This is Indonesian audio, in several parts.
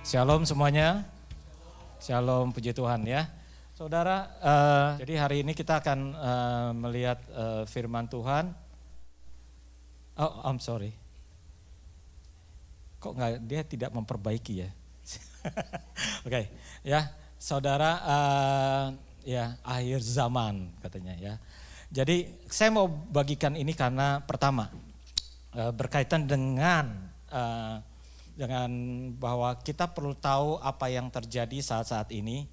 Shalom semuanya. Shalom, puji Tuhan ya. Saudara, jadi hari ini kita akan melihat firman Tuhan. Oh, I'm sorry. Kok dia tidak memperbaiki ya? Oke, ya. Saudara, ya akhir zaman katanya ya. Jadi saya mau bagikan ini karena pertama berkaitan dengan bahwa kita perlu tahu apa yang terjadi saat-saat ini.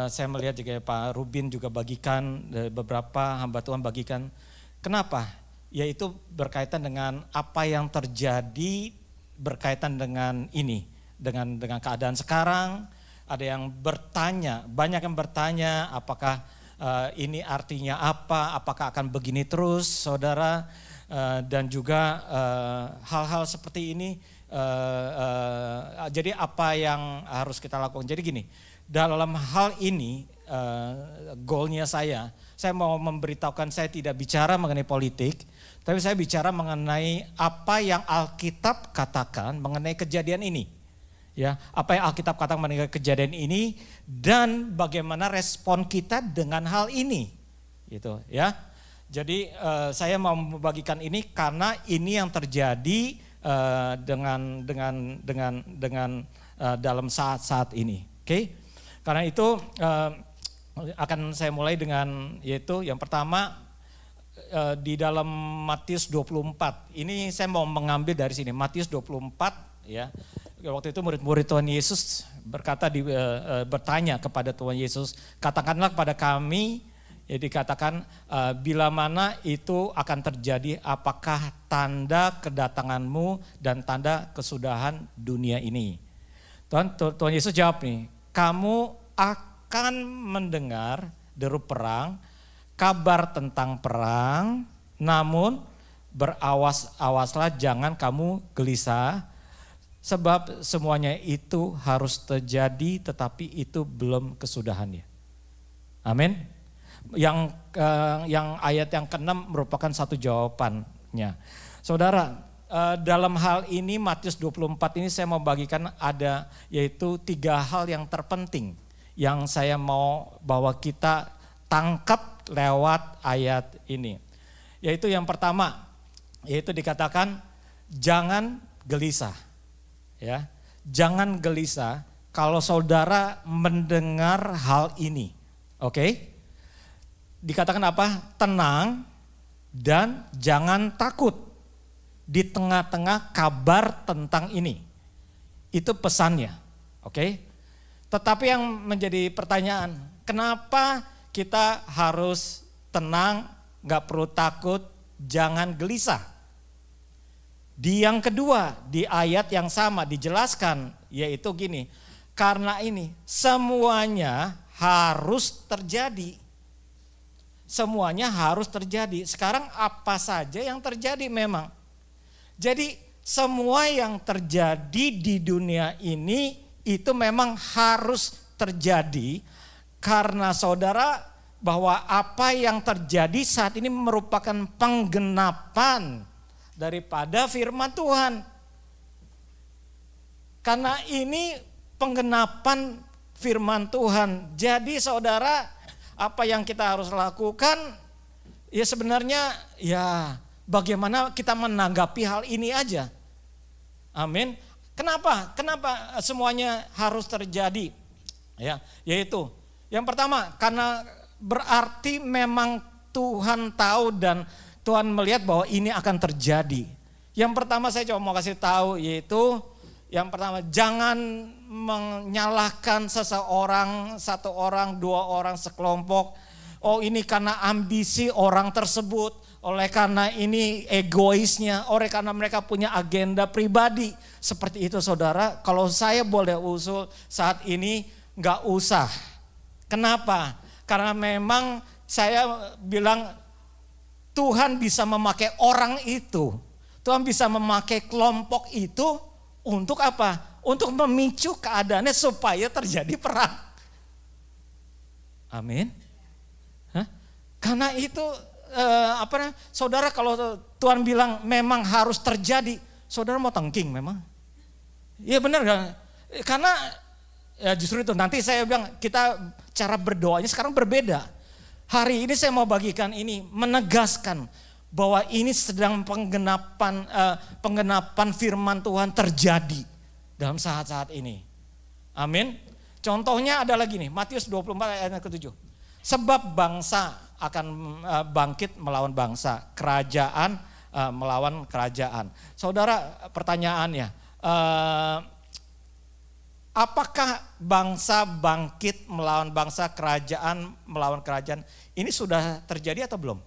Saya melihat juga Pak Rubin juga bagikan, beberapa hamba Tuhan bagikan. Kenapa? Yaitu berkaitan dengan apa yang terjadi berkaitan dengan ini, dengan keadaan sekarang. Ada yang bertanya, banyak yang bertanya apakah ini artinya apa, apakah akan begini terus, saudara. Dan juga hal-hal seperti ini. Jadi apa yang harus kita lakukan? Jadi gini, dalam hal ini goalnya saya mau memberitahukan, saya tidak bicara mengenai politik, tapi saya bicara mengenai apa yang Alkitab katakan mengenai kejadian ini. Ya, apa yang Alkitab katakan mengenai kejadian ini dan bagaimana respon kita dengan hal ini, gitu ya. Jadi saya mau membagikan ini karena ini yang terjadi dengan dalam saat-saat ini, oke? Karena itu akan saya mulai dengan yaitu yang pertama di dalam Matius 24. Ini saya mau mengambil dari sini Matius 24 ya. Waktu itu murid-murid Tuhan Yesus bertanya kepada Tuhan Yesus, katakanlah kepada kami. Ya, dikatakan bila mana itu akan terjadi, apakah tanda kedatanganmu dan tanda kesudahan dunia ini. Tuhan Yesus jawab nih, kamu akan mendengar deru perang, kabar tentang perang, namun berawas-awaslah jangan kamu gelisah, sebab semuanya itu harus terjadi tetapi itu belum kesudahannya. Amin. Yang ayat yang ke-6 merupakan satu jawabannya. Saudara, dalam hal ini Matius 24 ini saya mau bagikan ada yaitu 3 hal yang terpenting yang saya mau bahwa kita tangkap lewat ayat ini. Yaitu yang pertama, yaitu dikatakan jangan gelisah. Ya, jangan gelisah kalau saudara mendengar hal ini. Oke? Dikatakan apa? Tenang dan jangan takut di tengah-tengah kabar tentang ini. Itu pesannya, oke? Tetapi yang menjadi pertanyaan, kenapa kita harus tenang, gak perlu takut, jangan gelisah? Di yang kedua, di ayat yang sama dijelaskan, yaitu gini, karena ini semuanya harus terjadi. Semuanya harus terjadi. Sekarang apa saja yang terjadi memang. Jadi semua yang terjadi di dunia ini itu memang harus terjadi. Karena saudara bahwa apa yang terjadi saat ini merupakan penggenapan daripada firman Tuhan. Karena ini penggenapan firman Tuhan. Jadi saudara, apa yang kita harus lakukan ya sebenarnya ya bagaimana kita menanggapi hal ini aja. Amin. Kenapa semuanya harus terjadi? Ya, yaitu yang pertama karena berarti memang Tuhan tahu dan Tuhan melihat bahwa ini akan terjadi. Yang pertama saya coba mau kasih tahu yaitu yang pertama, jangan menyalahkan seseorang, satu orang, dua orang, sekelompok. Oh ini karena ambisi orang tersebut, oleh karena ini egoisnya, oleh karena mereka punya agenda pribadi. Seperti itu saudara, kalau saya boleh usul saat ini gak usah. Kenapa? Karena memang saya bilang Tuhan bisa memakai orang itu. Tuhan bisa memakai kelompok itu. Untuk apa? Untuk memicu keadaannya supaya terjadi perang. Amin. Hah? Karena itu saudara kalau Tuhan bilang memang harus terjadi, saudara mau tengking memang? Iya benar kan? Karena ya justru itu nanti saya bilang kita cara berdoanya sekarang berbeda. Hari ini saya mau bagikan ini, menegaskan bahwa ini sedang penggenapan firman Tuhan terjadi dalam saat-saat ini. Amin. Contohnya adalah gini, Matius 24 ayat ke-7. Sebab bangsa akan bangkit melawan bangsa, kerajaan melawan kerajaan. Saudara, pertanyaannya, apakah bangsa bangkit melawan bangsa, kerajaan melawan kerajaan, ini sudah terjadi atau belum?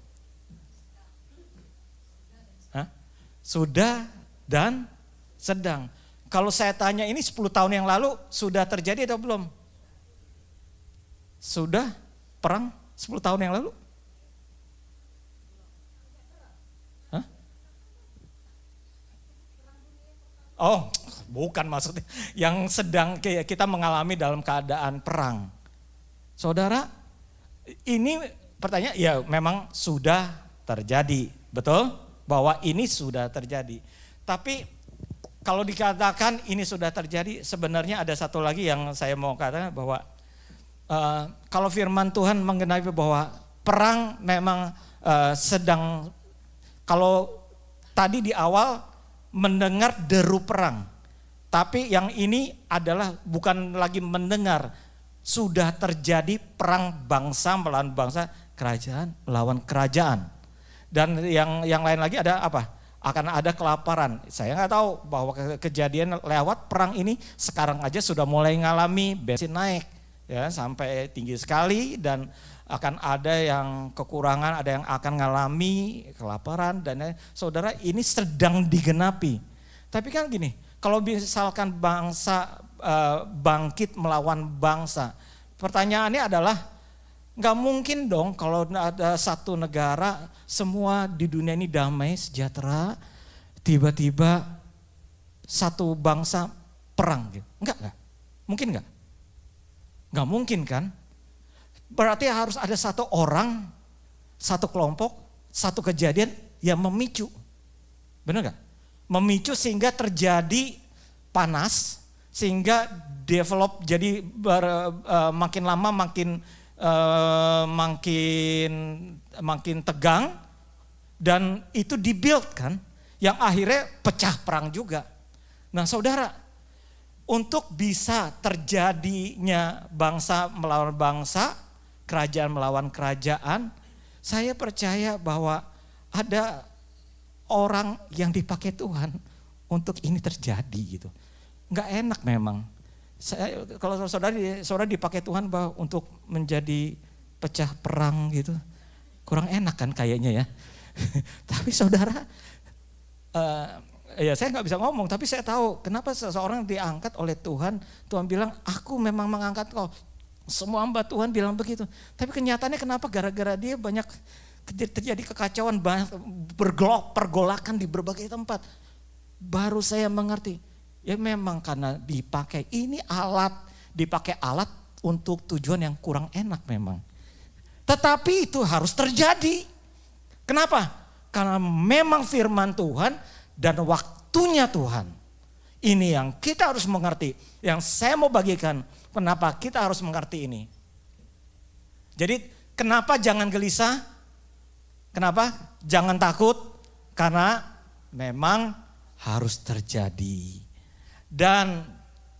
Hah? Sudah dan sedang. Kalau saya tanya ini 10 tahun yang lalu sudah terjadi atau belum? Sudah perang 10 tahun yang lalu? Hah? Oh, bukan maksudnya. Yang sedang kita mengalami dalam keadaan perang. Saudara, ini pertanyaan, ya memang sudah terjadi. Betul? Bahwa ini sudah terjadi. Tapi kalau dikatakan ini sudah terjadi, sebenarnya ada satu lagi yang saya mau katakan bahwa kalau firman Tuhan mengenai bahwa perang memang sedang, kalau tadi di awal mendengar deru perang, tapi yang ini adalah bukan lagi mendengar, sudah terjadi perang bangsa melawan bangsa, kerajaan melawan kerajaan. Dan yang lain lagi ada apa? Akan ada kelaparan. Saya nggak tahu bahwa kejadian lewat perang ini sekarang aja sudah mulai ngalami bensin naik. Ya, sampai tinggi sekali dan akan ada yang kekurangan, ada yang akan ngalami kelaparan dan saudara ini sedang digenapi. Tapi kan gini, kalau misalkan bangsa bangkit melawan bangsa, pertanyaannya adalah nggak mungkin dong kalau ada satu negara semua di dunia ini damai sejahtera, tiba-tiba satu bangsa perang gitu. Enggak? Mungkin enggak? Nggak mungkin kan? Berarti harus ada satu orang, satu kelompok, satu kejadian yang memicu. Benar nggak? Memicu sehingga terjadi panas, sehingga develop jadi makin lama makin tegang, dan itu dibuild kan, yang akhirnya pecah perang juga. Nah saudara, untuk bisa terjadinya bangsa melawan bangsa, kerajaan melawan kerajaan, saya percaya bahwa ada orang yang dipakai Tuhan untuk ini terjadi gitu. Enggak enak memang. Kalau saudara dipakai Tuhan bahwa untuk menjadi pecah perang gitu, kurang enak kan kayaknya ya. Tapi saudara, ya saya nggak bisa ngomong, tapi saya tahu kenapa seseorang diangkat oleh Tuhan. Tuhan bilang, aku memang mengangkat kau. Semua hamba Tuhan bilang begitu. Tapi kenyataannya kenapa? Gara-gara dia banyak terjadi kekacauan, pergolakan di berbagai tempat. Baru saya mengerti, ya memang karena dipakai. Ini dipakai alat untuk tujuan yang kurang enak memang. Tetapi itu harus terjadi. Kenapa? Karena memang firman Tuhan dan waktunya Tuhan. Ini yang kita harus mengerti. Yang saya mau bagikan, kenapa kita harus mengerti ini. Jadi kenapa jangan gelisah? Kenapa? Jangan takut. Karena memang harus terjadi. Dan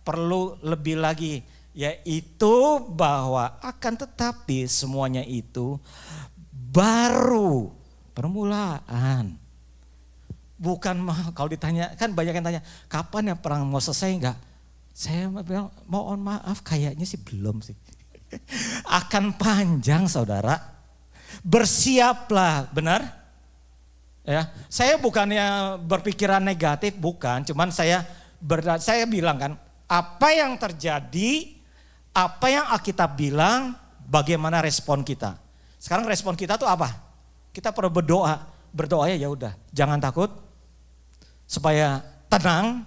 perlu lebih lagi, yaitu bahwa akan tetapi semuanya itu baru permulaan. Bukan kalau ditanya, kan banyak yang tanya, kapan ya perang mau selesai enggak? Saya bilang, mohon maaf kayaknya sih belum sih. Akan panjang saudara. Bersiaplah, benar? Ya, saya bukannya berpikiran negatif, bukan. Cuman saya bilang kan, apa yang terjadi, apa yang Alkitab bilang, bagaimana respon kita. Sekarang respon kita tuh apa? Kita perlu berdoa. Berdoanya ya udah, jangan takut. Supaya tenang,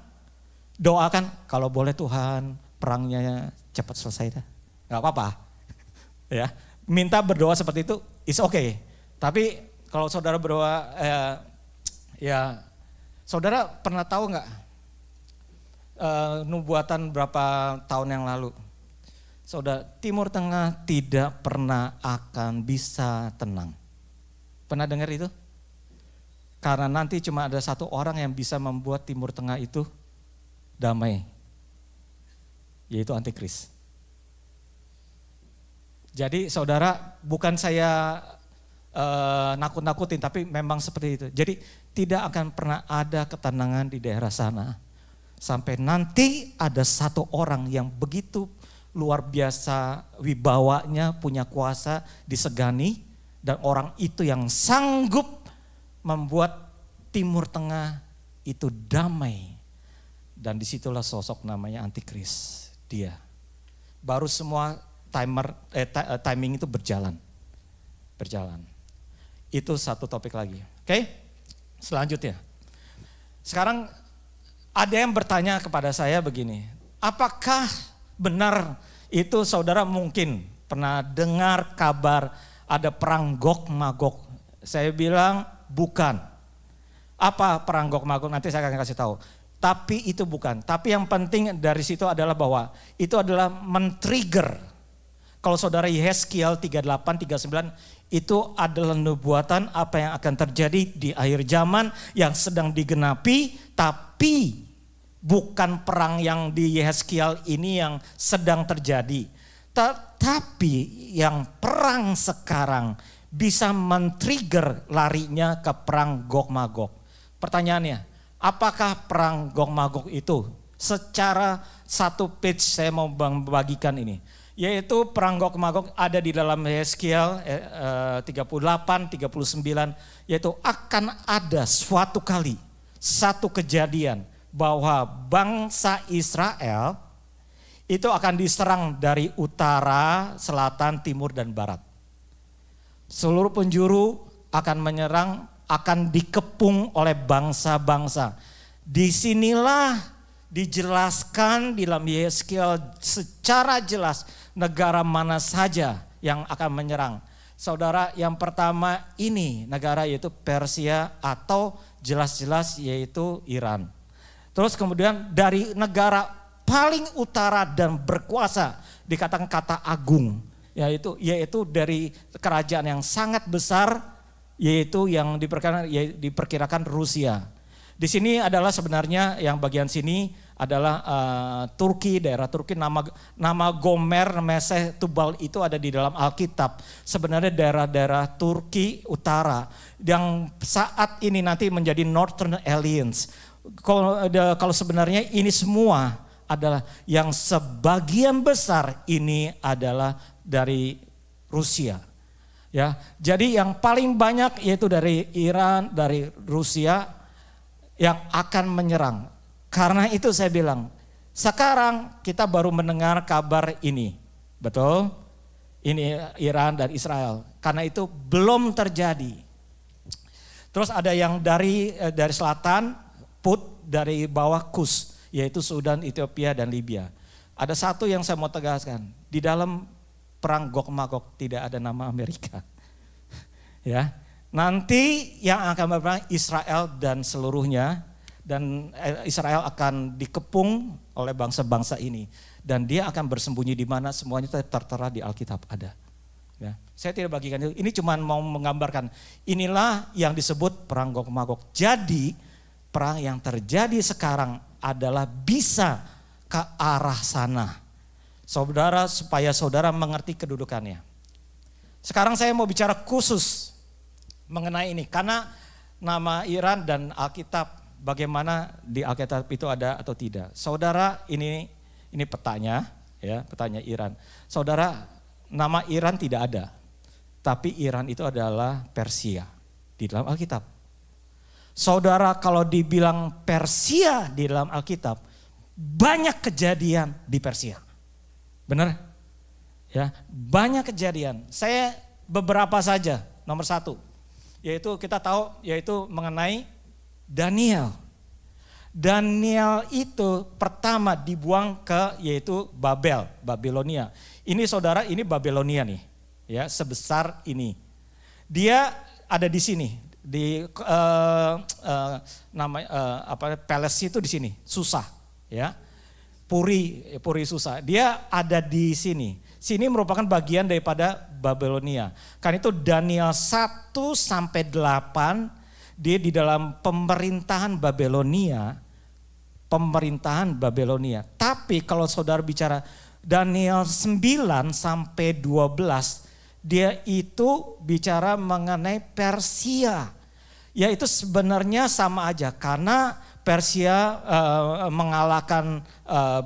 doakan kalau boleh Tuhan perangnya cepat selesai dah. Gak apa-apa. Ya, minta berdoa seperti itu is okay. Tapi kalau saudara berdoa ya saudara pernah tahu nggak nubuatan berapa tahun yang lalu. Saudara, Timur Tengah tidak pernah akan bisa tenang. Pernah dengar itu? Karena nanti cuma ada satu orang yang bisa membuat Timur Tengah itu damai, yaitu antikris. Jadi saudara, bukan saya nakut-nakutin, tapi memang seperti itu. Jadi tidak akan pernah ada ketenangan di daerah sana. Sampai nanti ada satu orang yang begitu luar biasa wibawanya, punya kuasa, disegani. Dan orang itu yang sanggup membuat Timur Tengah itu damai. Dan disitulah sosok namanya antikris, dia. Baru semua timing itu berjalan. Itu satu topik lagi. Oke? Selanjutnya. Sekarang ada yang bertanya kepada saya begini. Apakah benar itu saudara mungkin pernah dengar kabar ada perang Gog-Magog? Saya bilang bukan. Apa perang Gog-Magog? Nanti saya akan kasih tahu. Tapi itu bukan. Tapi yang penting dari situ adalah bahwa itu adalah men-trigger. Kalau saudara Yeskiel 38, 39 itu adalah nubuatan apa yang akan terjadi di akhir zaman yang sedang digenapi, tapi bukan perang yang di Yeskiel ini yang sedang terjadi. Tetapi yang perang sekarang bisa men-trigger larinya ke perang Gog-Magog. Pertanyaannya, apakah perang Gog-Magog itu? Secara satu page saya mau bagikan ini. Yaitu perang Gog-Magog ada di dalam Yeskiel 38, 39. Yaitu akan ada suatu kali, satu kejadian bahwa bangsa Israel itu akan diserang dari utara, selatan, timur, dan barat. Seluruh penjuru akan menyerang, akan dikepung oleh bangsa-bangsa. Disinilah dijelaskan di dalam Yeskiel secara jelas negara mana saja yang akan menyerang. Saudara, yang pertama ini negara yaitu Persia atau jelas-jelas yaitu Iran. Terus kemudian dari negara paling utara dan berkuasa dikatakan kata agung, yaitu dari kerajaan yang sangat besar, yaitu yang diperkirakan Rusia. Di sini adalah sebenarnya yang bagian sini adalah Turki, daerah Turki. Nama Gomer, Meseh, Tubal itu ada di dalam Alkitab. Sebenarnya daerah-daerah Turki utara yang saat ini nanti menjadi Northern Alliance. Kalau sebenarnya ini semua adalah yang sebagian besar ini adalah dari Rusia. Ya, jadi yang paling banyak yaitu dari Iran, dari Rusia yang akan menyerang. Karena itu saya bilang, sekarang kita baru mendengar kabar ini. Betul? Ini Iran dan Israel. Karena itu belum terjadi. Terus ada yang dari selatan, Put, dari bawah Kus, yaitu Sudan, Ethiopia, dan Libya. Ada satu yang saya mau tegaskan, di dalam perang Gog-Magog tidak ada nama Amerika. Ya, nanti yang akan berperang Israel dan seluruhnya, dan Israel akan dikepung oleh bangsa-bangsa ini, dan dia akan bersembunyi di mana, semuanya tertera di Alkitab ada. Ya, saya tidak bagikan itu. Ini cuma mau menggambarkan inilah yang disebut perang Gog-Magog. Jadi perang yang terjadi sekarang adalah bisa ke arah sana. Saudara, supaya saudara mengerti kedudukannya. Sekarang saya mau bicara khusus mengenai ini. Karena nama Iran dan Alkitab, bagaimana di Alkitab itu ada atau tidak. Saudara, ini petanya, ya, petanya Iran. Saudara, nama Iran tidak ada. Tapi Iran itu adalah Persia di dalam Alkitab. Saudara, kalau dibilang Persia di dalam Alkitab, banyak kejadian di Persia. Benar? Ya, banyak kejadian. Saya beberapa saja. Nomor satu, yaitu kita tahu, yaitu mengenai Daniel. Daniel itu pertama dibuang ke yaitu Babilonia. Ini saudara, ini Babilonia nih, ya, sebesar ini. Dia ada di sini. Di palace itu di sini, susah, ya. Puri Susa. Dia ada di sini. Sini merupakan bagian daripada Babelonia. Kan itu Daniel 1 sampai 8 dia di dalam pemerintahan Babelonia. Tapi kalau saudara bicara Daniel 9 sampai 12 dia itu bicara mengenai Persia. Ya itu sebenarnya sama aja karena Persia mengalahkan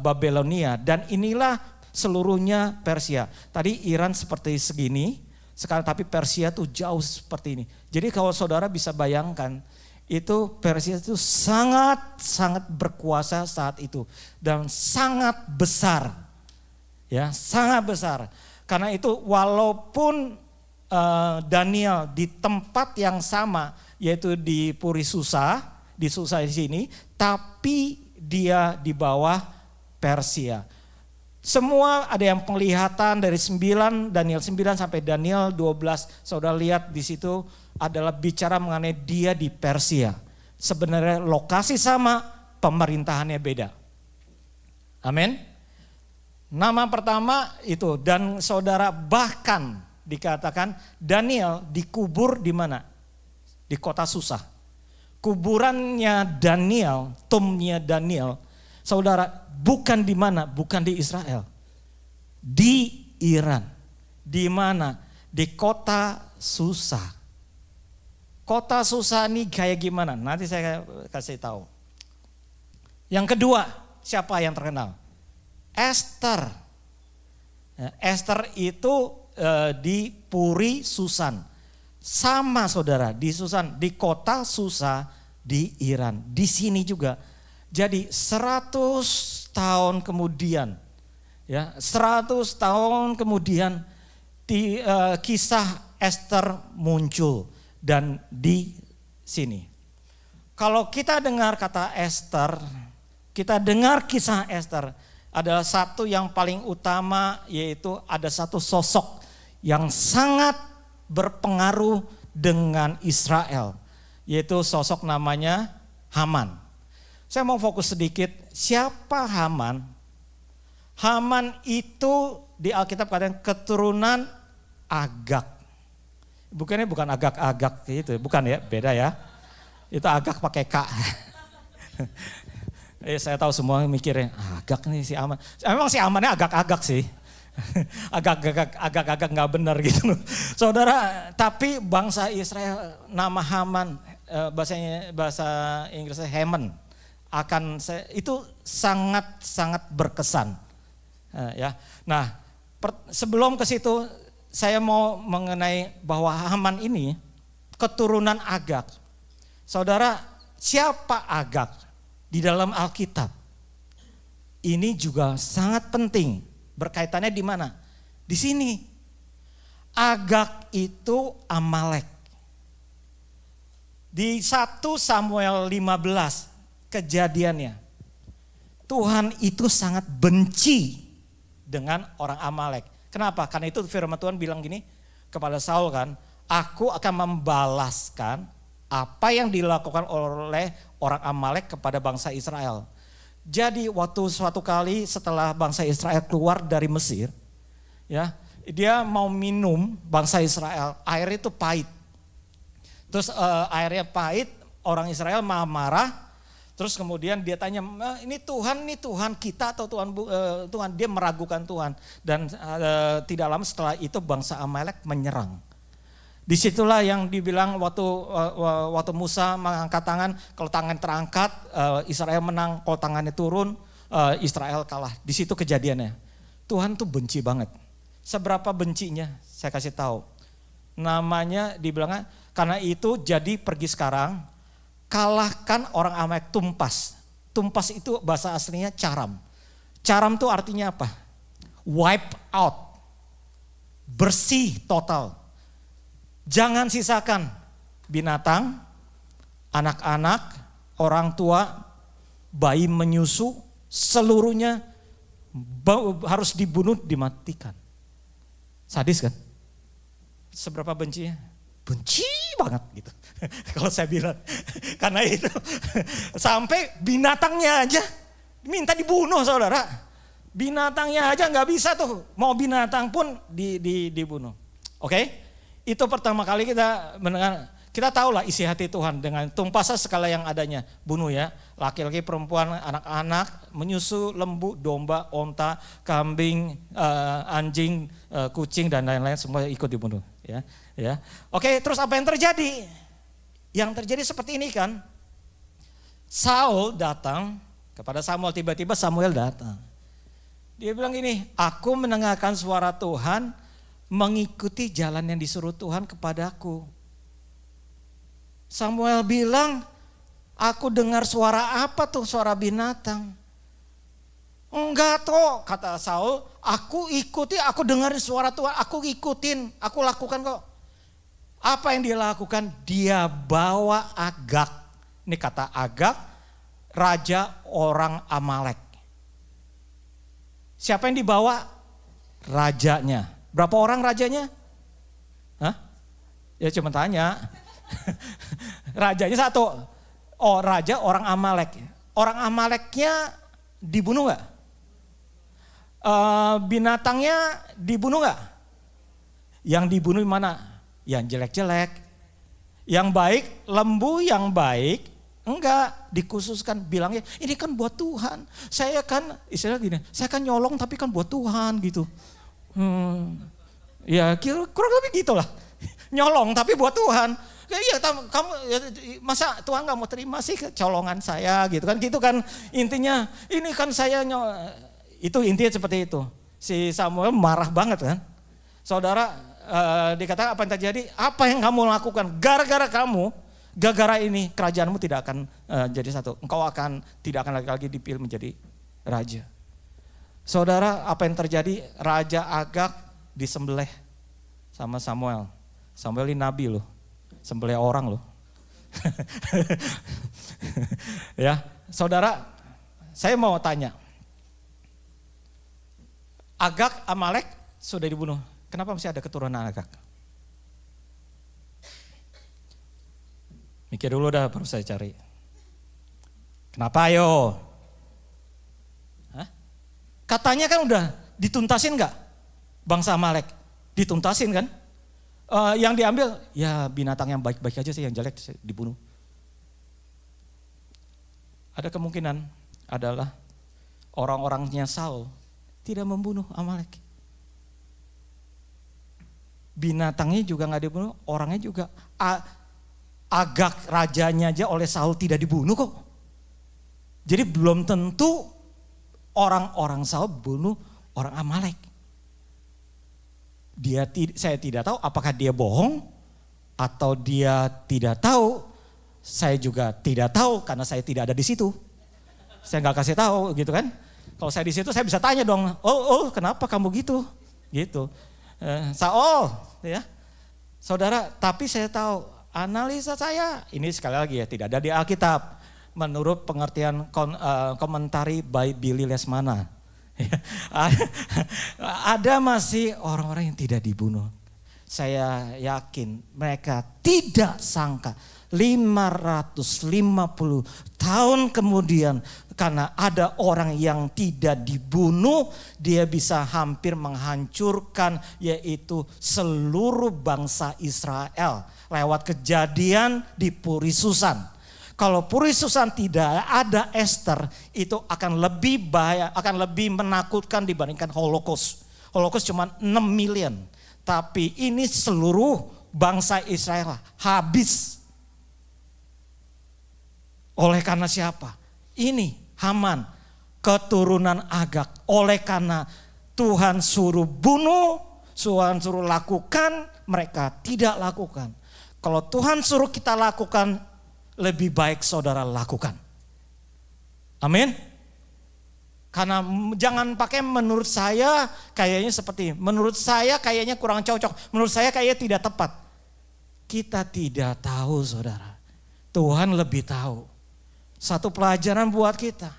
Babelonia dan inilah seluruhnya Persia. Tadi Iran seperti segini, sekarang tapi Persia tuh jauh seperti ini. Jadi kalau saudara bisa bayangkan itu Persia itu sangat berkuasa saat itu dan sangat besar. Ya, sangat besar. Karena itu walaupun Daniel di tempat yang sama yaitu di Puri Susa, di Susa di sini, tapi dia di bawah Persia. Semua ada yang penglihatan dari Daniel 9 sampai Daniel 12. Saudara lihat di situ adalah bicara mengenai dia di Persia. Sebenarnya lokasi sama, pemerintahannya beda. Amin. Nama pertama itu dan saudara bahkan dikatakan Daniel dikubur di mana? Di kota Susa. Kuburannya Daniel, tomnya Daniel, saudara bukan di mana? Bukan di Israel. Di Iran. Di mana? Di kota Susa. Kota Susa ini kayak gimana? Nanti saya kasih tahu. Yang kedua, siapa yang terkenal? Esther. Esther itu di Puri Susan. Sama saudara, di Susan, di kota Susa di Iran. Di sini juga. Jadi 100 tahun kemudian, ya 100 tahun kemudian kisah Esther muncul dan di sini. Kalau kita dengar kata Esther, kita dengar kisah Esther, adalah satu yang paling utama yaitu ada satu sosok yang sangat berpengaruh dengan Israel. Yaitu sosok namanya Haman. Saya mau fokus sedikit, siapa Haman? Haman itu di Alkitab kadang keturunan Agag. Bukan agak-agak gitu, bukan ya, beda ya. Itu Agag pakai K. Saya tahu semua mikirnya, Agag nih si Aman. Memang si Amannya agak-agak sih. Agak-agak nggak benar gitu. Saudara, tapi bangsa Israel nama Haman, bahasa Inggrisnya Haman, itu sangat berkesan. Ya. Nah, sebelum ke situ saya mau mengenai bahwa Haman ini keturunan Agag. Saudara, siapa Agag? Di dalam Alkitab, ini juga sangat penting. Berkaitannya di mana? Di sini. Agag itu Amalek. Di 1 Samuel 15 kejadiannya. Tuhan itu sangat benci dengan orang Amalek. Kenapa? Karena itu firman Tuhan bilang gini kepada Saul kan, aku akan membalaskan apa yang dilakukan oleh orang Amalek kepada bangsa Israel. Jadi waktu suatu kali setelah bangsa Israel keluar dari Mesir, ya, dia mau minum bangsa Israel, air itu pahit. Terus airnya pahit, orang Israel marah. Terus kemudian dia tanya, ini Tuhan kita atau Tuhan? Dia meragukan Tuhan. Dan tidak lama setelah itu bangsa Amalek menyerang. Disitulah yang dibilang waktu Musa mengangkat tangan, kalau tangan terangkat Israel menang, kalau tangannya turun Israel kalah. Di situ kejadiannya. Tuhan tuh benci banget. Seberapa bencinya? Saya kasih tahu. Namanya dibilang, karena itu jadi pergi sekarang, kalahkan orang Amalek, tumpas. Tumpas itu bahasa aslinya caram. Caram tuh artinya apa? Wipe out. Bersih total. Jangan sisakan binatang, anak-anak, orang tua, bayi menyusu, seluruhnya harus dibunuh, dimatikan. Sadis kan? Seberapa bencinya? Benci banget gitu. Kalau saya bilang. Karena itu sampai binatangnya aja minta dibunuh saudara. Binatangnya aja nggak bisa tuh, mau binatang pun dibunuh. Oke? Itu pertama kali kita mendengar. Kita tahulah isi hati Tuhan dengan tumpasa segala yang adanya. Bunuh ya, laki-laki, perempuan, anak-anak, menyusu, lembu, domba, onta, kambing, anjing, kucing dan lain-lain semua ikut dibunuh. Ya. Oke, terus apa yang terjadi? Yang terjadi seperti ini kan. Saul datang kepada Samuel, tiba-tiba Samuel datang. Dia bilang gini, aku mendengarkan suara Tuhan, mengikuti jalan yang disuruh Tuhan kepadaku. Samuel bilang, aku dengar suara apa tuh, suara binatang. Enggak toh, kata Saul, aku ikuti, aku dengar suara Tuhan, aku ikutin, aku lakukan kok. Apa yang dia lakukan? Dia bawa Agag. Ini kata Agag, raja orang Amalek. Siapa yang dibawa? Rajanya. Berapa orang rajanya? Hah? Ya cuma tanya. Rajanya satu. Oh, raja orang Amalek. Orang Amaleknya dibunuh gak? Binatangnya dibunuh gak? Yang dibunuh mana? Yang jelek-jelek. Yang baik, lembu yang baik, enggak, dikhususkan bilangnya, ini kan buat Tuhan. Saya kan, istilah gini, saya kan nyolong tapi kan buat Tuhan gitu. Ya kurang lebih gitulah. Nyolong tapi buat Tuhan. Iya, kamu masa Tuhan nggak mau terima sih kecolongan saya gitu kan intinya. Ini kan saya itu intinya seperti itu. Si Samuel marah banget kan. Saudara, dikatakan apa yang terjadi? Apa yang kamu lakukan? Gara-gara ini kerajaanmu tidak akan jadi satu. Engkau tidak akan lagi dipilih menjadi raja. Saudara, apa yang terjadi? Raja Agag disembelih sama Samuel. Samuel ini nabi loh. Sembelih orang loh. Ya, saudara, saya mau tanya. Agag, Amalek sudah dibunuh. Kenapa masih ada keturunan Agag? Mikir dulu dah baru saya cari. Kenapa ayo? Hah? Katanya kan udah dituntasin gak? Bangsa Amalek. Dituntasin kan? Yang diambil ya binatang yang baik-baik aja sih, yang jelek dibunuh. Ada kemungkinan adalah orang-orangnya Saul tidak membunuh Amalek. Binatangnya juga gak dibunuh, orangnya juga. Agag rajanya aja oleh Saul tidak dibunuh kok. Jadi belum tentu orang-orang Saul bunuh orang Amalek. Saya tidak tahu apakah dia bohong atau dia tidak tahu. Saya juga tidak tahu karena saya tidak ada di situ. Saya nggak kasih tahu gitu kan. Kalau saya di situ saya bisa tanya dong. Oh kenapa kamu gitu? Gitu. Saul, ya, saudara. Tapi saya tahu analisa saya ini sekali lagi ya tidak ada di Alkitab. Menurut pengertian komentari by Billy Lesmana. Ada masih orang-orang yang tidak dibunuh. Saya yakin mereka tidak sangka 550 tahun kemudian karena ada orang yang tidak dibunuh, dia bisa hampir menghancurkan yaitu seluruh bangsa Israel lewat kejadian di Puri Susan. Kalau Puri Susan tidak ada Ester, itu akan lebih bahaya, akan lebih menakutkan dibandingkan Holocaust. Holocaust cuma 6 million, tapi ini seluruh bangsa Israel habis. Oleh karena siapa? Ini Haman, keturunan Agag. Oleh karena Tuhan suruh bunuh, Tuhan suruh lakukan, mereka tidak lakukan. Kalau Tuhan suruh kita lakukan, lebih baik saudara lakukan. Amin. Karena jangan pakai menurut saya kayaknya seperti, menurut saya kayaknya kurang cocok, menurut saya kayaknya tidak tepat. Kita tidak tahu saudara. Tuhan lebih tahu. Satu pelajaran buat kita.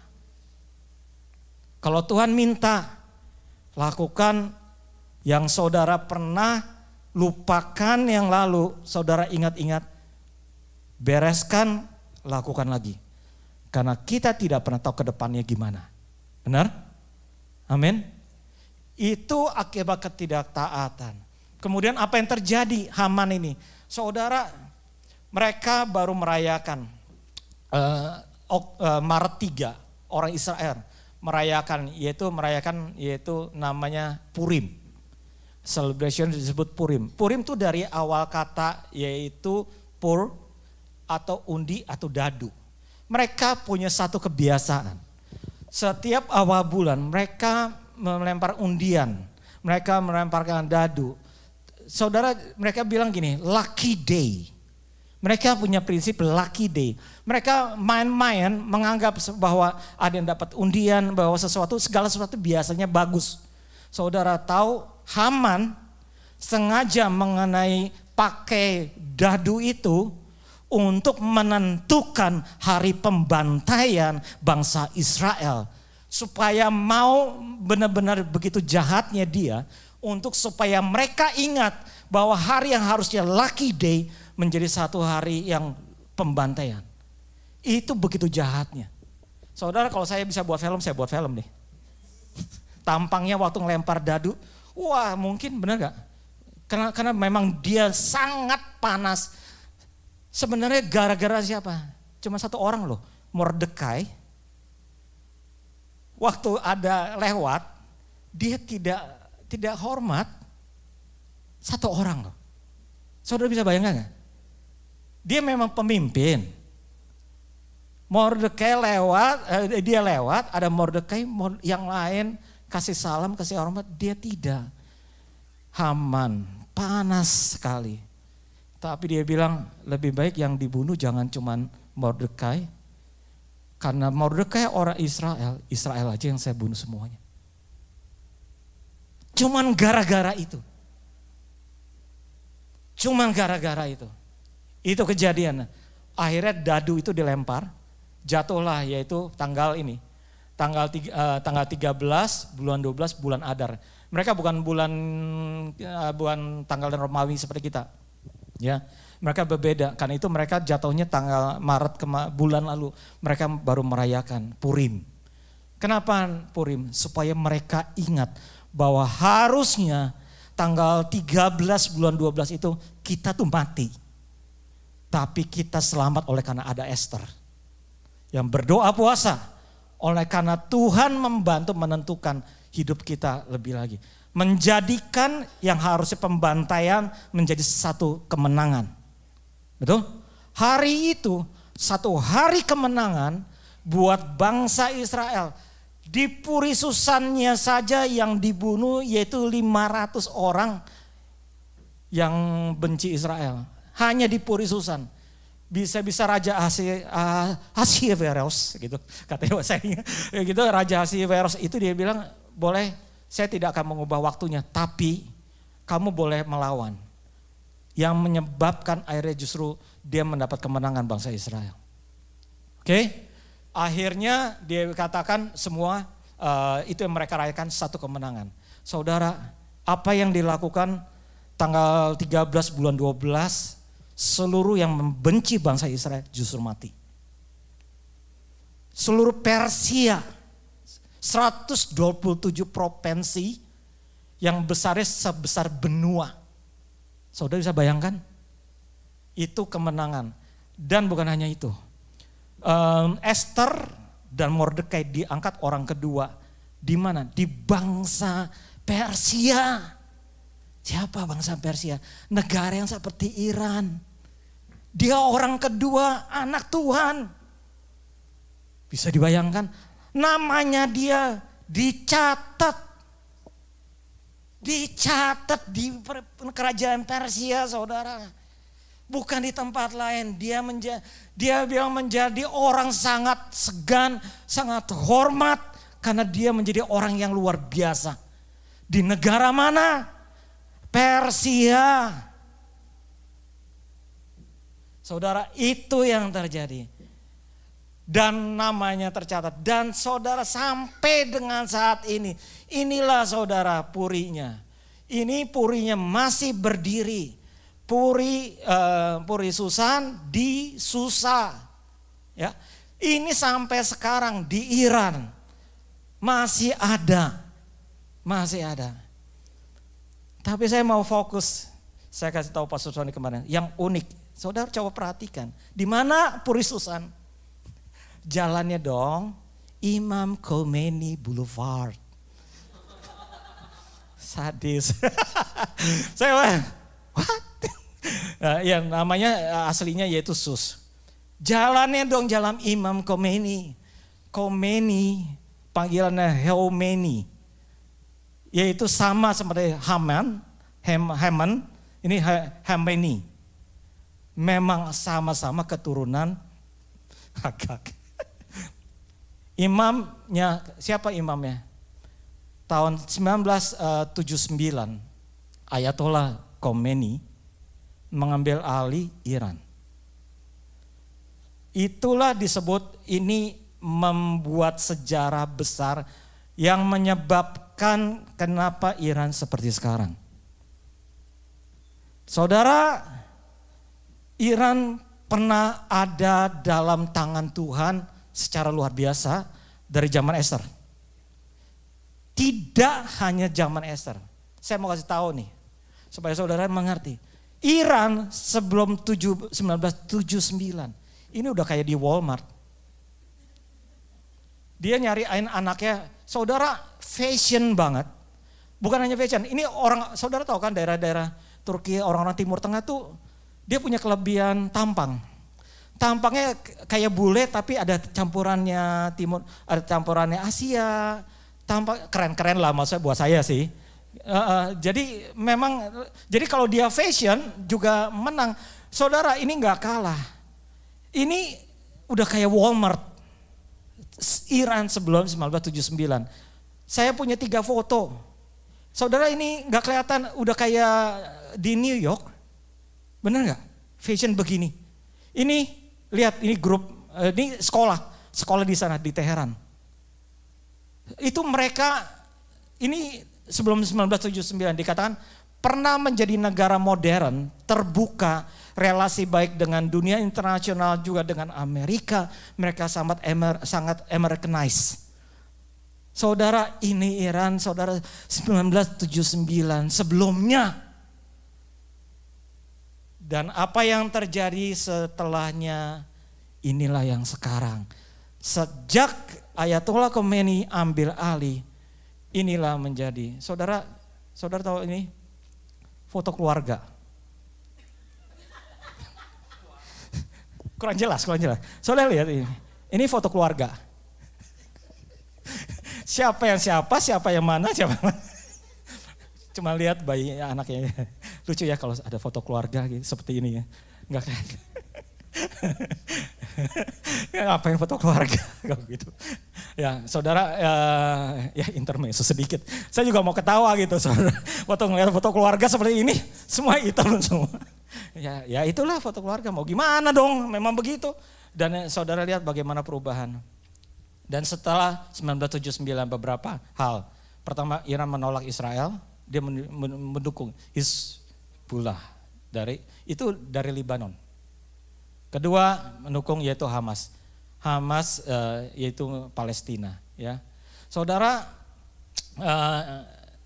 Kalau Tuhan minta, lakukan yang saudara pernah lupakan yang lalu, saudara ingat-ingat. Bereskan, lakukan lagi. Karena kita tidak pernah tahu ke depannya gimana. Benar? Amin. Itu akibat ketidaktaatan. Kemudian apa yang terjadi Haman ini? Saudara, mereka baru merayakan Maret 3, orang Israel merayakan yaitu namanya Purim. Celebration disebut Purim. Purim itu dari awal kata yaitu pur atau undi atau dadu. Mereka punya satu kebiasaan. Setiap awal bulan mereka melempar undian, mereka melemparkan dadu. Saudara, mereka bilang gini, lucky day. Mereka punya prinsip lucky day. Mereka main-main menganggap bahwa ada yang dapat undian, bahwa segala sesuatu biasanya bagus. Saudara tahu Haman sengaja mengenai pakai dadu itu untuk menentukan hari pembantaian bangsa Israel. Supaya mau benar-benar begitu jahatnya dia, untuk supaya mereka ingat bahwa hari yang harusnya lucky day menjadi satu hari yang pembantaian. Itu begitu jahatnya. Saudara, kalau saya bisa buat film, saya buat film nih. Tampangnya waktu ngelempar dadu, wah mungkin benar gak? Karena memang dia sangat panas. Sebenarnya gara-gara siapa? Cuma satu orang loh, Mordekai. Waktu ada lewat, dia tidak hormat satu orang loh. Saudara bisa bayangkan gak? Dia memang pemimpin. Mordekai dia lewat, ada Mordekai yang lain kasih salam, kasih hormat, dia tidak. Haman panas sekali. Tapi dia bilang lebih baik yang dibunuh jangan cuman Mordekai. Karena Mordekai orang Israel aja yang saya bunuh semuanya. Cuman gara-gara itu. Itu kejadian. Akhirnya dadu itu dilempar, jatuhlah yaitu tanggal 13 bulan 12 bulan Adar. Mereka bukan bulan tanggal Romawi seperti kita. Ya, mereka berbeda. Karena itu mereka jatuhnya tanggal Maret bulan lalu. Mereka baru merayakan Purim. Kenapa Purim? Supaya mereka ingat bahwa harusnya tanggal 13 bulan 12 itu kita tuh mati. Tapi kita selamat oleh karena ada Esther. Yang berdoa puasa. Oleh karena Tuhan membantu menentukan hidup kita lebih lagi. Menjadikan yang harusnya pembantaian menjadi satu kemenangan. Betul? Hari itu satu hari kemenangan buat bangsa Israel. Di Puri Susannya saja yang dibunuh yaitu 500 orang yang benci Israel. Hanya di Puri Susan. Bisa-bisa Raja Ahasveros gitu. Katanya saya gitu, Raja Ahasveros itu dia bilang, boleh saya tidak akan mengubah waktunya, tapi kamu boleh melawan. Yang menyebabkan akhirnya justru dia mendapat kemenangan bangsa Israel. Oke? Akhirnya dia katakan semua itu yang mereka rayakan satu kemenangan. Saudara, apa yang dilakukan tanggal 13 bulan 12, seluruh yang membenci bangsa Israel justru mati. Seluruh Persia, 127 provinsi yang besarnya sebesar benua. Saudara bisa bayangkan? Itu kemenangan. Dan bukan hanya itu. Esther dan Mordekai diangkat orang kedua. Di mana? Di bangsa Persia. Siapa bangsa Persia? Negara yang seperti Iran. Dia orang kedua, anak Tuhan. Bisa dibayangkan? Namanya dia dicatat di kerajaan Persia, saudara. Bukan di tempat lain. Dia bilang menjadi orang sangat segan, sangat hormat. Karena dia menjadi orang yang luar biasa. Di negara mana? Persia. Saudara, itu yang terjadi. Dan namanya tercatat. Dan saudara, sampai dengan saat ini, inilah saudara purinya. Ini purinya masih berdiri. Puri Susan di Susa. Ya. Ini sampai sekarang di Iran. Masih ada. Masih ada. Tapi saya mau fokus. Saya kasih tahu Pastor Sony kemarin. Yang unik. Saudara coba perhatikan. Di mana Puri Susan? Jalannya dong. Imam Khomeini Boulevard. Sadis. Saya what? Ya namanya aslinya yaitu Sus. Jalannya dong jalan Imam Khomeini. Khomeini panggilannya Khomeini. Yaitu sama seperti Haman, ini Khomeini. Memang sama-sama keturunan Agag. Imamnya, siapa imamnya? Tahun 1979, Ayatollah Khomeini mengambil alih Iran. Itulah disebut ini membuat sejarah besar yang menyebabkan kenapa Iran seperti sekarang. Saudara, Iran pernah ada dalam tangan Tuhan secara luar biasa dari zaman Esther. Tidak hanya zaman Esther. Saya mau kasih tahu nih, supaya saudara mengerti. Iran sebelum 1979, ini udah kayak di Walmart. Dia nyariin anaknya, saudara fashion banget. Bukan hanya fashion, ini orang, saudara tahu kan daerah-daerah Turki, orang-orang Timur Tengah tuh, dia punya kelebihan tampang. Tampangnya kayak bule tapi ada campurannya Timur, ada campurannya Asia. Tampang keren-keren lah maksudnya buat saya sih. Jadi memang, jadi kalau dia fashion juga menang. Saudara ini nggak kalah. Ini udah kayak Walmart. Iran sebelum 1979. Saya punya 3 foto. Saudara ini nggak kelihatan udah kayak di New York. Benar nggak? Fashion begini. Ini lihat ini grup, ini sekolah di sana di Teheran. Itu mereka ini sebelum 1979 dikatakan pernah menjadi negara modern, terbuka, relasi baik dengan dunia internasional juga dengan Amerika. Mereka sangat Americanized. Saudara ini Iran, saudara 1979 sebelumnya. Dan apa yang terjadi setelahnya inilah yang sekarang. Sejak Ayatollah Khomeini ambil alih, inilah menjadi. Saudara tahu ini foto keluarga. Kurang jelas. Saudara lihat ini. Ini foto keluarga. Siapa yang mana. Cuma lihat bayi anaknya. Lucu ya kalau ada foto keluarga gitu, seperti ini ya. Enggak kayak. Ngapain foto keluarga gitu. Ya, saudara ya intermezzo sedikit. Saya juga mau ketawa gitu, saudara. Ngeliat foto keluarga seperti ini, semua hitam semua. Ya itulah foto keluarga, mau gimana dong, memang begitu. Dan saudara lihat bagaimana perubahan. Dan setelah 1979 beberapa hal. Pertama, Iran menolak Israel, dia mendukung Hizbullah dari Libanon. Kedua, mendukung yaitu Hamas. Yaitu Palestina, ya. Saudara,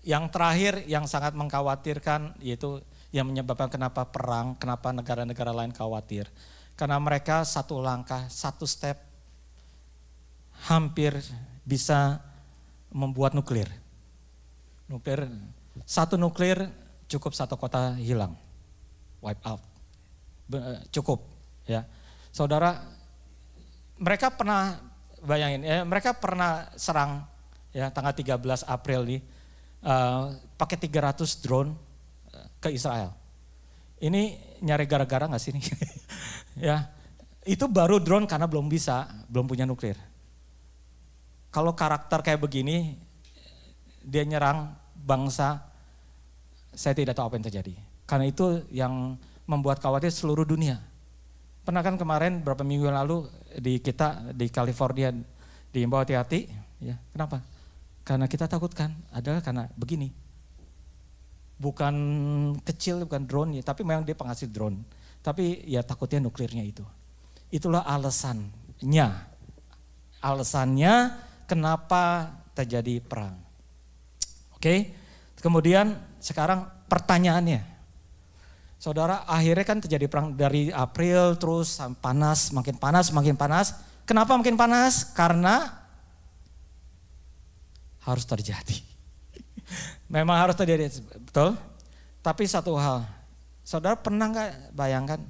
yang terakhir yang sangat mengkhawatirkan yaitu yang menyebabkan kenapa perang, kenapa negara-negara lain khawatir. Karena mereka satu langkah, satu step hampir bisa membuat nuklir. Satu nuklir cukup satu kota hilang, wipe out, cukup, ya. Saudara, mereka pernah bayangin, mereka pernah serang, ya, tanggal 13 April nih, pakai 300 drone ke Israel. Ini nyari gara-gara nggak sih nih? Ya, itu baru drone karena belum punya nuklir. Kalau karakter kayak begini, dia nyerang bangsa, saya tidak tahu apa yang terjadi. Karena itu yang membuat khawatir seluruh dunia. Pernah kan kemarin beberapa minggu lalu di California diimbau hati-hati, ya. Kenapa? Karena kita takutkan adalah karena begini. Bukan kecil, bukan drone, ya, tapi memang dia penghasil drone. Tapi ya takutnya nuklirnya itu. Itulah alasannya. Alasannya kenapa terjadi perang. Oke, kemudian sekarang pertanyaannya, saudara, akhirnya kan terjadi perang dari April terus panas, makin panas, makin panas. Kenapa makin panas? Karena harus terjadi. Memang harus terjadi, betul? Tapi satu hal, saudara pernah nggak bayangkan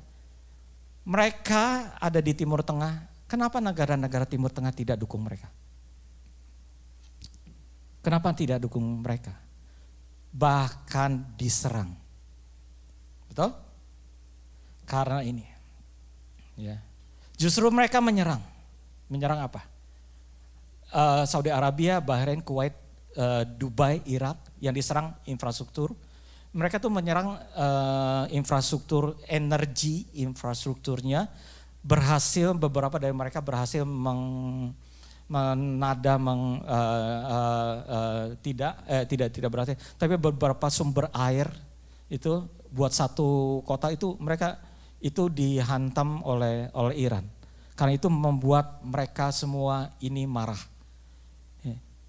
mereka ada di Timur Tengah, kenapa negara-negara Timur Tengah tidak dukung mereka? Kenapa tidak dukung mereka? Bahkan diserang. Betul? Karena ini. Ya. Justru mereka menyerang. Menyerang apa? Saudi Arabia, Bahrain, Kuwait, Dubai, Irak yang diserang infrastruktur. Mereka tuh menyerang infrastruktur energi, infrastrukturnya berhasil, beberapa dari mereka berhasil tidak berhasil, tapi beberapa sumber air itu buat satu kota itu mereka itu dihantam oleh Iran. Karena itu membuat mereka semua ini marah.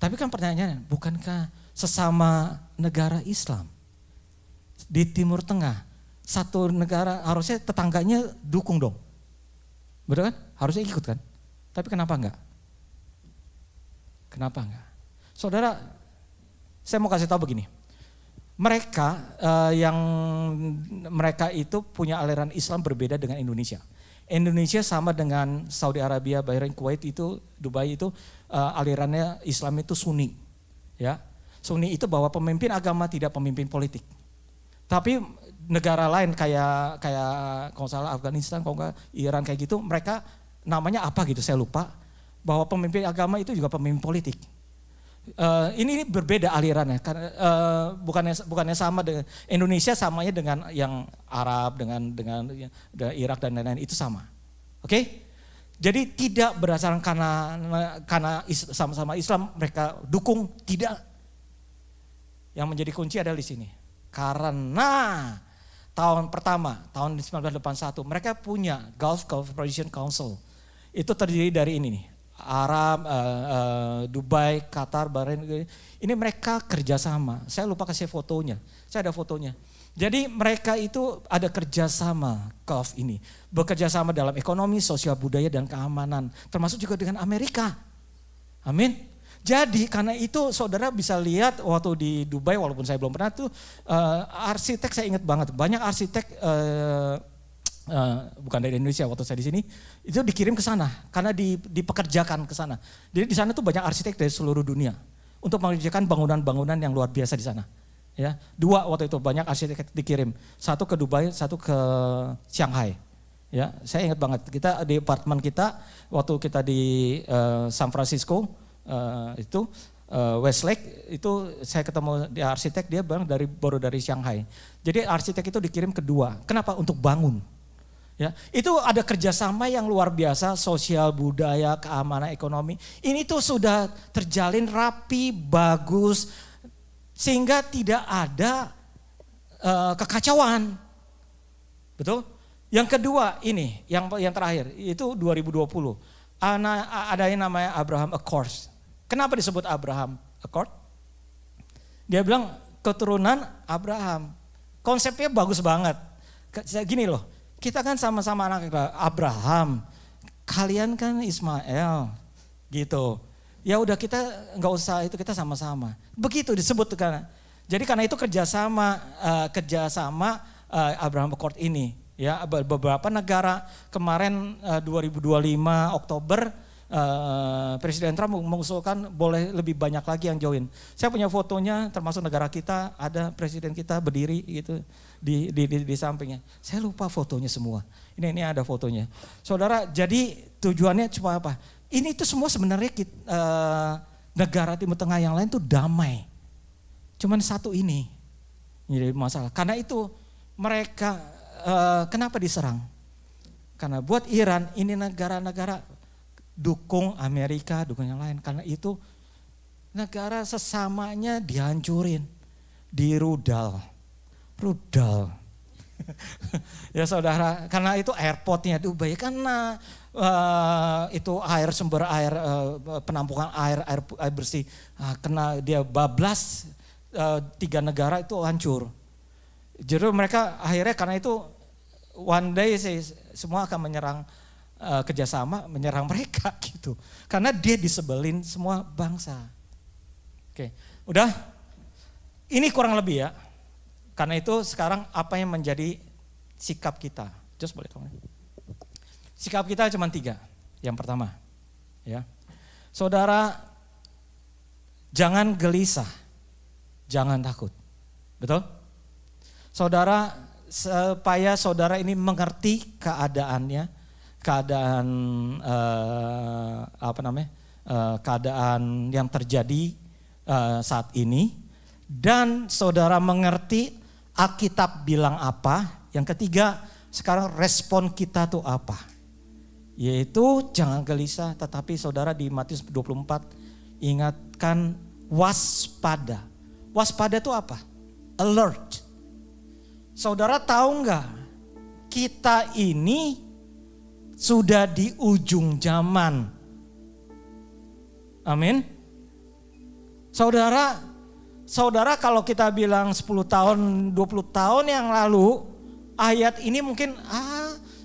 Tapi kan pertanyaannya, bukankah sesama negara Islam di Timur Tengah, satu negara harusnya tetangganya dukung dong. Betul kan? Harusnya ikut kan? Tapi kenapa enggak? Kenapa enggak? Saudara, saya mau kasih tahu begini. Mereka itu punya aliran Islam berbeda dengan Indonesia. Indonesia sama dengan Saudi Arabia, Bahrain, Kuwait itu, Dubai itu alirannya Islam itu Sunni. Ya. Sunni itu bahwa pemimpin agama tidak pemimpin politik. Tapi negara lain kayak kalau salah Afghanistan, kalau enggak Iran kayak gitu, mereka namanya apa gitu saya lupa, bahwa pemimpin agama itu juga pemimpin politik. Ini berbeda alirannya, karena bukannya sama dengan Indonesia, samanya dengan yang Arab, dengan Irak dan lain-lain itu sama. Oke? Jadi tidak berdasarkan karena sama-sama Islam mereka dukung, tidak. Yang menjadi kunci adalah di sini. Karena tahun pertama, tahun 1981, mereka punya Gulf Cooperation Council. Itu terdiri dari ini nih, Arab, Dubai, Qatar, Bahrain. Ini mereka kerjasama. Saya lupa kasih fotonya. Saya ada fotonya. Jadi mereka itu ada kerjasama Gulf ini. Bekerjasama dalam ekonomi, sosial, budaya, dan keamanan. Termasuk juga dengan Amerika. Amin. Jadi karena itu saudara bisa lihat waktu di Dubai, walaupun saya belum pernah tuh, arsitek saya ingat banget. Banyak arsitek bukan dari Indonesia waktu saya di sini, itu dikirim ke sana karena dipekerjakan ke sana. Jadi di sana tuh banyak arsitek dari seluruh dunia untuk mengerjakan bangunan-bangunan yang luar biasa di sana. Ya, 2 waktu itu banyak arsitek dikirim, 1 ke Dubai, 1 ke Shanghai. Ya, saya ingat banget kita di apartemen kita waktu kita di San Francisco itu Westlake itu saya ketemu di arsitek, dia baru dari Shanghai. Jadi arsitek itu dikirim kedua. Kenapa? Untuk bangun. Ya, itu ada kerjasama yang luar biasa, sosial, budaya, keamanan, ekonomi. Ini tuh sudah terjalin rapi, bagus, sehingga tidak ada kekacauan. Betul? Yang kedua ini, yang terakhir, itu 2020. Ada yang namanya Abraham Accords. Kenapa disebut Abraham Accord? Dia bilang keturunan Abraham. Konsepnya bagus banget. Gini loh, kita kan sama-sama anak Abraham, kalian kan Ismail, gitu. Ya udah kita nggak usah itu, kita sama-sama. Begitu disebut kan. Jadi karena itu kerjasama Abraham Accord ini. Ya, beberapa negara kemarin 2025 Oktober Presiden Trump mengusulkan boleh lebih banyak lagi yang join. Saya punya fotonya, termasuk negara kita, ada presiden kita berdiri gitu di sampingnya. Saya lupa fotonya semua. Ini ada fotonya. Saudara, jadi tujuannya cuma apa? Ini tuh semua sebenarnya negara Timur Tengah yang lain tuh damai. Cuman satu ini jadi masalah. Karena itu mereka kenapa diserang? Karena buat Iran ini negara-negara dukung Amerika, dukung yang lain. Karena itu negara sesamanya dihancurin, dirudal. Ya saudara, karena itu airportnya Dubai, karena itu sumber air, penampungan air bersih, kena dia bablas, 3 negara itu hancur. Jadi mereka akhirnya karena itu one day semua akan menyerang, kerjasama menyerang mereka gitu. Karena dia disebelin semua bangsa. Oke, udah. Ini kurang lebih ya. Karena itu sekarang apa yang menjadi sikap kita? Just boleh tolong. Sikap kita cuma 3. Yang pertama, ya, saudara, jangan gelisah, jangan takut, betul? Saudara, supaya saudara ini mengerti keadaannya, keadaan keadaan yang terjadi saat ini, dan saudara mengerti Alkitab bilang apa. Yang ketiga, sekarang respon kita tuh apa? Yaitu jangan gelisah, tetapi saudara di Matius 24 ingatkan waspada. Waspada itu apa? Alert. Saudara tahu enggak? Kita ini sudah di ujung zaman. Amin. Saudara kalau kita bilang 10 tahun, 20 tahun yang lalu, ayat ini mungkin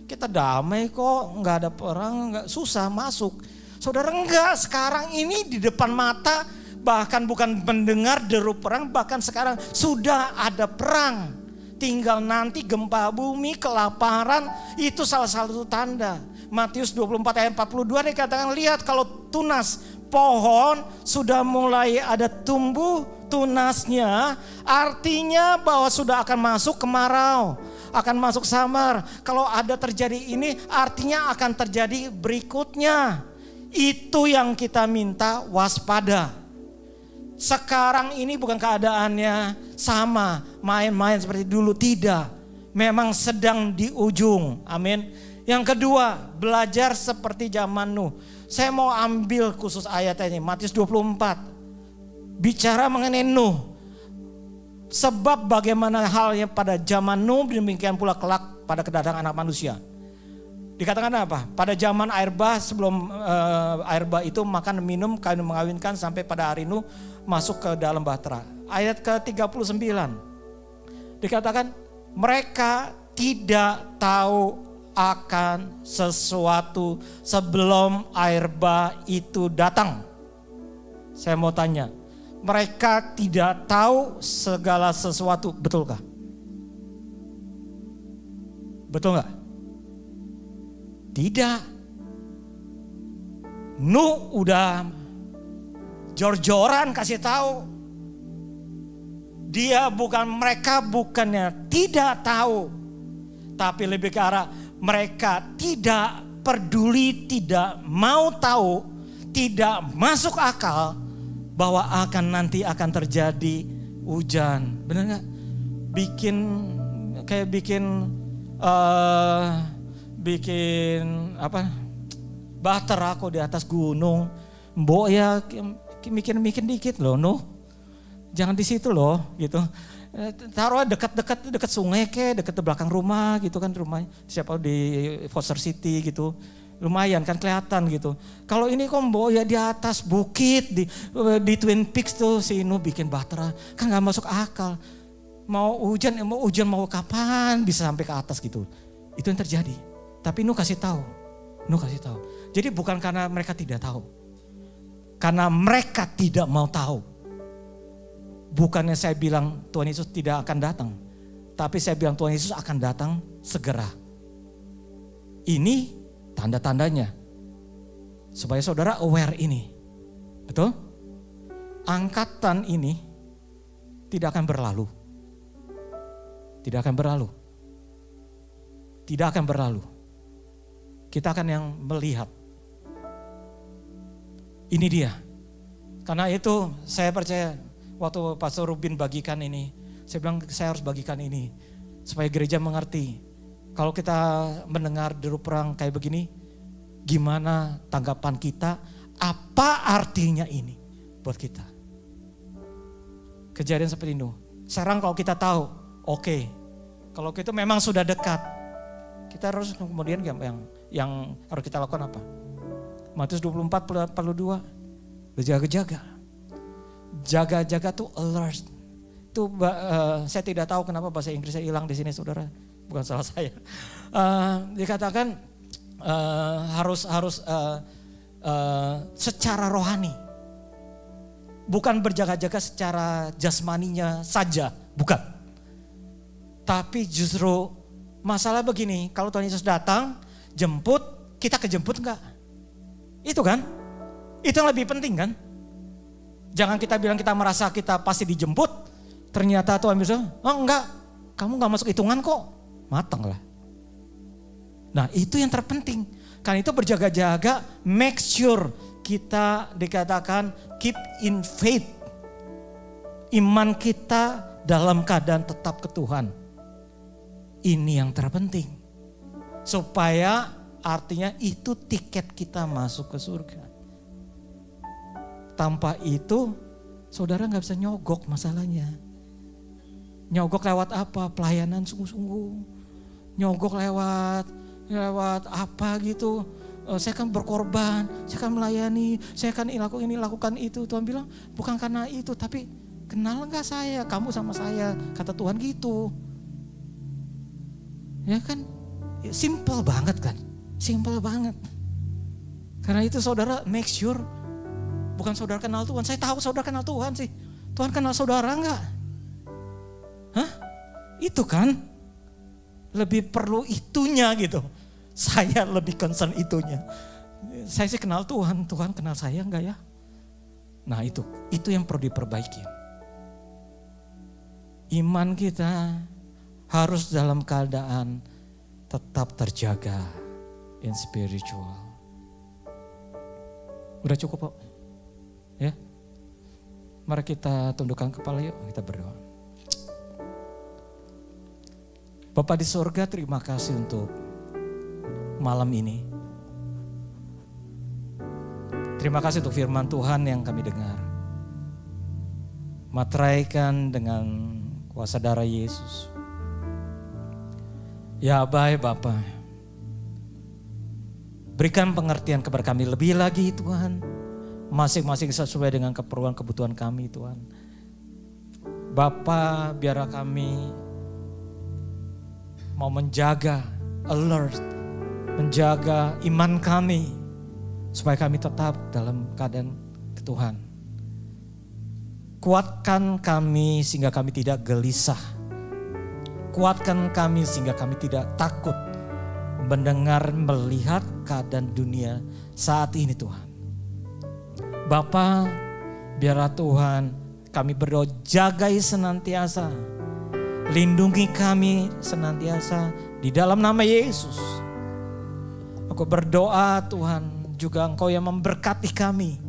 kita damai kok, nggak ada perang, nggak susah masuk. Saudara enggak, sekarang ini di depan mata, bahkan bukan mendengar deru perang, bahkan sekarang sudah ada perang. Tinggal nanti gempa bumi, kelaparan, itu salah satu tanda. Matius 24 ayat 42 dikatakan, lihat kalau tunas pohon sudah mulai ada tumbuh tunasnya, artinya bahwa sudah akan masuk kemarau, akan masuk samar. Kalau ada terjadi ini, artinya akan terjadi berikutnya. Itu yang kita minta waspada. Sekarang ini bukan keadaannya sama, main-main seperti dulu, tidak. Memang sedang di ujung, amin. Yang kedua, belajar seperti zaman Nuh. Saya mau ambil khusus ayat ini, Matius 24. Bicara mengenai Nuh. Sebab bagaimana halnya pada zaman Nuh, demikian pula kelak pada kedatangan anak manusia. Dikatakan apa? Pada zaman air bah, sebelum air bah itu makan minum, kawin mengawinkan sampai pada hari Nuh masuk ke dalam bahtera. Ayat ke-39. Dikatakan mereka tidak tahu akan sesuatu sebelum air bah itu datang. Saya mau tanya, mereka tidak tahu segala sesuatu, betulkah? Betul nggak? Tidak. Nuh udah jor-joran kasih tahu. Mereka bukannya tidak tahu, tapi lebih ke arah mereka tidak peduli, tidak mau tahu, tidak masuk akal bahwa nanti akan terjadi hujan. Benar nggak? Bikin bahtera kok di atas gunung. Mbok ya mikir dikit loh, Nuh. Jangan di situ loh, gitu. Taruh dekat sungai dekat belakang rumah gitu kan, rumahnya siapa di Foster City gitu. Lumayan kan kelihatan gitu. Kalau ini kok mbok ya di atas bukit di Twin Peaks tuh si Nuh bikin bahtera, kan nggak masuk akal. Mau hujan mau kapan bisa sampai ke atas gitu. Itu yang terjadi. Tapi Nuh kasih tahu. Jadi bukan karena mereka tidak tahu. Karena mereka tidak mau tahu. Bukannya saya bilang Tuhan Yesus tidak akan datang. Tapi saya bilang Tuhan Yesus akan datang segera. Ini tanda-tandanya. Supaya saudara aware ini. Betul? Angkatan ini tidak akan berlalu. Tidak akan berlalu. Kita akan yang melihat. Ini dia. Karena itu saya percaya waktu Pastor Rubin bagikan ini, saya bilang saya harus bagikan ini supaya gereja mengerti. Kalau kita mendengar deru perang kayak begini, gimana tanggapan kita? Apa artinya ini buat kita? Kejadian seperti itu. Sekarang kalau kita tahu, oke, Kalau kita memang sudah dekat, kita harus kemudian yang harus kita lakukan apa? Matius 24:42, berjaga-jaga. Jaga-jaga tuh alert. Itu saya tidak tahu kenapa bahasa Inggrisnya hilang di sini, saudara. Bukan salah saya. Dikatakan harus secara rohani. Bukan berjaga-jaga secara jasmaninya saja, bukan. Tapi justru masalah begini, kalau Tuhan Yesus datang, jemput, kita kejemput enggak? Itu kan? Itu yang lebih penting kan? Jangan kita bilang kita merasa kita pasti dijemput, ternyata Tuhan bisa, oh enggak, kamu enggak masuk hitungan kok, matang lah. Nah itu yang terpenting, karena itu berjaga-jaga, make sure kita dikatakan keep in faith. Iman kita dalam keadaan tetap ke Tuhan. Ini yang terpenting. Supaya artinya itu tiket kita masuk ke surga. Tanpa itu saudara gak bisa nyogok masalahnya. Nyogok lewat apa? Pelayanan sungguh-sungguh. Nyogok lewat apa gitu. Saya kan berkorban, saya kan melayani, saya kan lakukan itu. Tuhan bilang bukan karena itu, tapi kenal gak saya, kamu sama saya, kata Tuhan gitu. Ya kan, simple banget kan, simple banget. Karena itu saudara make sure, bukan saudara kenal Tuhan, saya tahu saudara kenal Tuhan sih. Tuhan kenal saudara gak? Hah? Itu kan, lebih perlu itunya gitu. Saya lebih concern itunya. Saya sih kenal Tuhan, Tuhan kenal saya enggak ya? Nah itu yang perlu diperbaiki. Iman kita harus dalam keadaan tetap terjaga in spiritual. Udah cukup kok? Ya? Mari kita tundukkan kepala yuk, kita berdoa. Bapa di surga, terima kasih untuk malam ini. Terima kasih untuk firman Tuhan yang kami dengar. Materaikan dengan kuasa darah Yesus. Ya baik Bapa, berikan pengertian kepada kami lebih lagi Tuhan. Masing-masing sesuai dengan keperluan kebutuhan kami Tuhan. Bapa, biar kami mau menjaga, alert, menjaga iman kami supaya kami tetap dalam keadaan ke Tuhan. Kuatkan kami sehingga kami tidak gelisah. Kuatkan kami sehingga kami tidak takut mendengar, melihat keadaan dunia saat ini Tuhan. Bapa, biarlah Tuhan kami berdoa jagai senantiasa. Lindungi kami senantiasa di dalam nama Yesus. Aku berdoa Tuhan juga Engkau yang memberkati kami.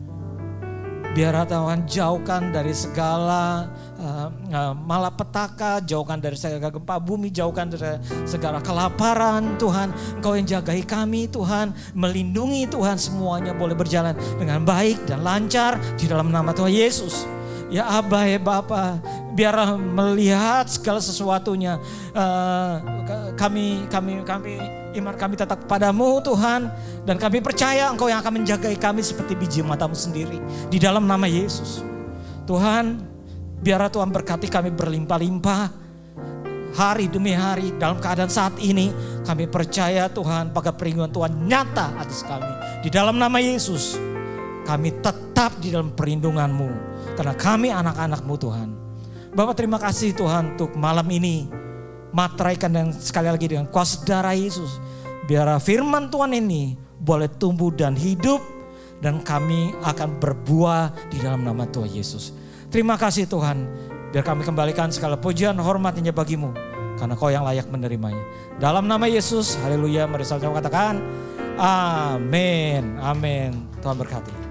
Biar Tuhan jauhkan dari segala malapetaka, jauhkan dari segala gempa bumi, jauhkan dari segala kelaparan Tuhan. Engkau yang jagai kami Tuhan, melindungi Tuhan, semuanya boleh berjalan dengan baik dan lancar di dalam nama Tuhan Yesus. Ya Abba, ya Bapa, biar melihat segala sesuatunya. Iman kami tetap padamu Tuhan. Dan kami percaya Engkau yang akan menjagai kami seperti biji matamu sendiri. Di dalam nama Yesus. Tuhan, biar Tuhan berkati kami berlimpah-limpah. Hari demi hari dalam keadaan saat ini. Kami percaya Tuhan, pakai perlindungan Tuhan nyata atas kami. Di dalam nama Yesus. Kami tetap di dalam perlindungan-Mu. Karena kami anak-anak-Mu Tuhan. Bapak terima kasih Tuhan untuk malam ini. Materaikan dan sekali lagi dengan kuasa darah Yesus. Biar firman Tuhan ini boleh tumbuh dan hidup. Dan kami akan berbuah di dalam nama Tuhan Yesus. Terima kasih Tuhan. Biar kami kembalikan segala pujian hormatnya bagi-Mu. Karena Kau yang layak menerimanya. Dalam nama Yesus, haleluya. Mari sama-sama katakan, amin, amin. Tuhan berkati.